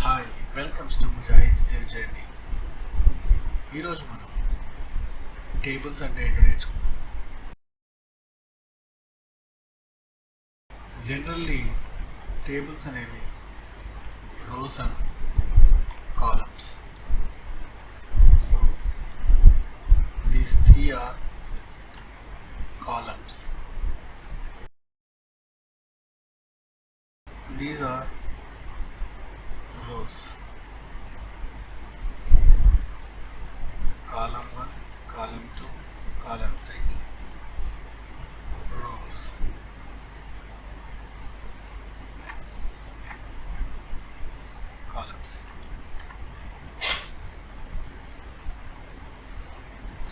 Hi welcomes to Mujahid స్టేవ్ journey. ఈరోజు మనం టేబుల్స్ అంటే ఏంటో నేర్చుకుందాం. జనరల్లీ టేబుల్స్ అనేవి rows and columns. So these three are columns. These are rows. Column 1, column 2, column 3. Rows. Columns.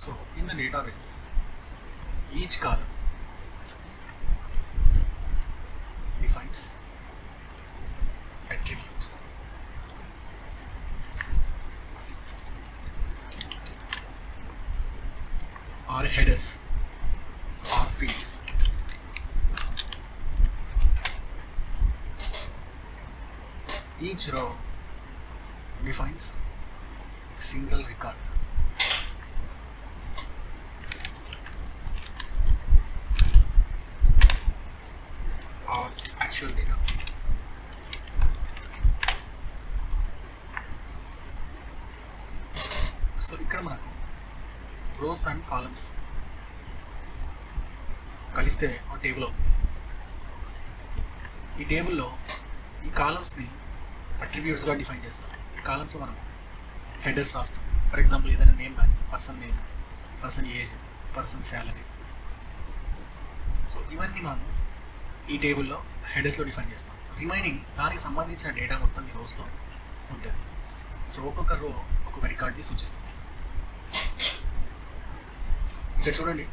So in the database, each column defines attributes. Or headers or fields. Each row defines a single record. Or actual data. So ఇక్కడ మనకు rose and columns కలిస్తే ఒక table అవుతుంది. ఈ టేబుల్లో ఈ కాలమ్స్ని అట్రిబ్యూట్స్గా define చేస్తాం. ఈ కాలమ్స్లో మనం హెడర్స్ రాస్తాం. ఫర్ ఎగ్జాంపుల్ ఏదైనా నేమ్ కానీ person name, person age, person salary. So ఇవన్నీ మనం ఈ టేబుల్లో హెడర్స్లో డిఫైన్ చేస్తాం. రిమైనింగ్ దానికి సంబంధించిన డేటా మొత్తం ఈ రోస్లో ఉంటుంది. సో ఒక్కొక్క రో ఒక్కొక్క రికార్డ్ని సూచిస్తుంది. ఇక్కడ చూడండి,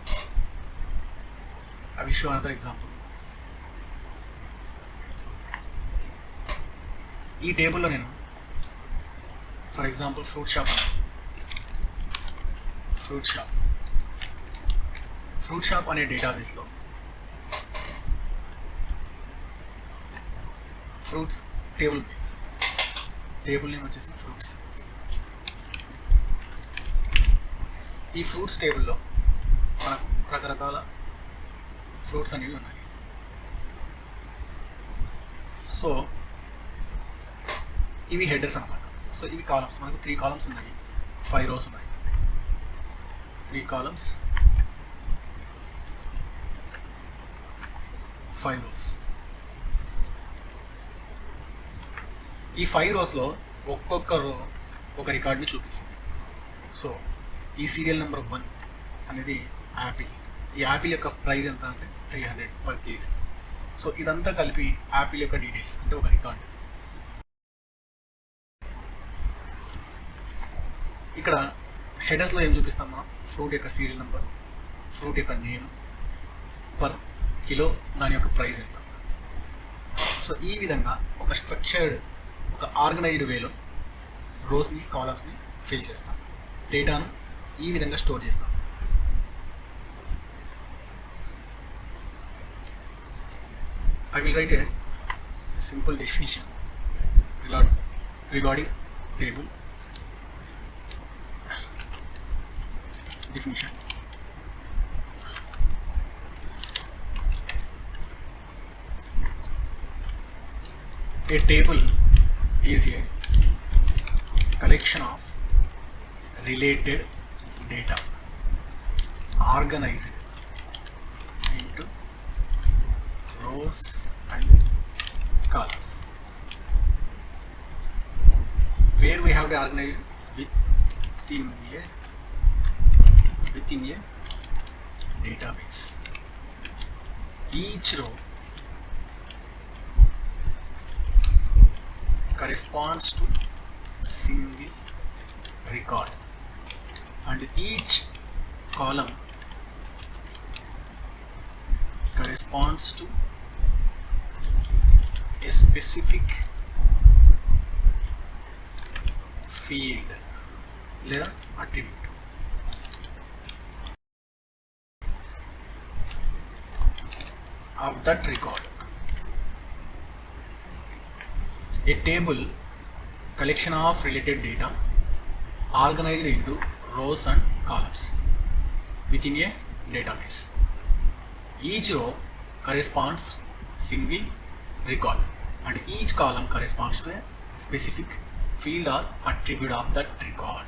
I will show another example. ఈ టేబుల్లో నేను ఫర్ ఎగ్జాంపుల్ ఫ్రూట్ షాప్ అనే డేటాబేస్లో ఫ్రూట్స్ టేబుల్ నేమ్ వచ్చేసి ఫ్రూట్స్. ఈ ఫ్రూట్స్ టేబుల్లో మనకు రకరకాల ఫ్రూట్స్ అనేవి ఉన్నాయి. సో ఇవి హెడర్స్ అన్నమాట. సో ఇవి కాలమ్స్. మనకు 3 కాలమ్స్ ఉన్నాయి, 5 రోస్ ఉన్నాయి. 3 కాలమ్స్, 5 రోస్. ఈ 5 రోస్లో ఒక్కొక్క రో ఒక రికార్డ్ని చూపిస్తుంది. సో ఈ సీరియల్ నెంబర్ 1 అనేది యాపిల్. ఈ యాపిల్ యొక్క ప్రైస్ ఎంత అంటే 300 పర్ కేజీ. సో ఇదంతా కలిపి యాపిల్ యొక్క డీటెయిల్స్ అంటే ఒక రికార్డ్. ఇక్కడ హెడర్స్లో ఏం చూపిస్తాం మనం? ఫ్రూట్ యొక్క సీరియల్ నెంబర్, ఫ్రూట్ యొక్క నేమ్, పర్ కిలో దాని యొక్క ప్రైస్ ఎంత. సో ఈ విధంగా ఒక స్ట్రక్చర్డ్, ఒక ఆర్గనైజ్డ్ వేలో రోస్ని, కాలమ్స్ని ఫిల్ చేస్తాం. డేటాను ఈ విధంగా స్టోర్ చేస్తాం. I will write a simple definition regarding table. Definition. A table is a collection of related data organized into rows and columns, where we have to organize within a database. Each row corresponds to single record and each column corresponds to a specific field లేదా attribute. Of that record. A table collection of related data organized into rows and columns within a database. Each row corresponds single record and each column corresponds to a specific field or attribute of that record.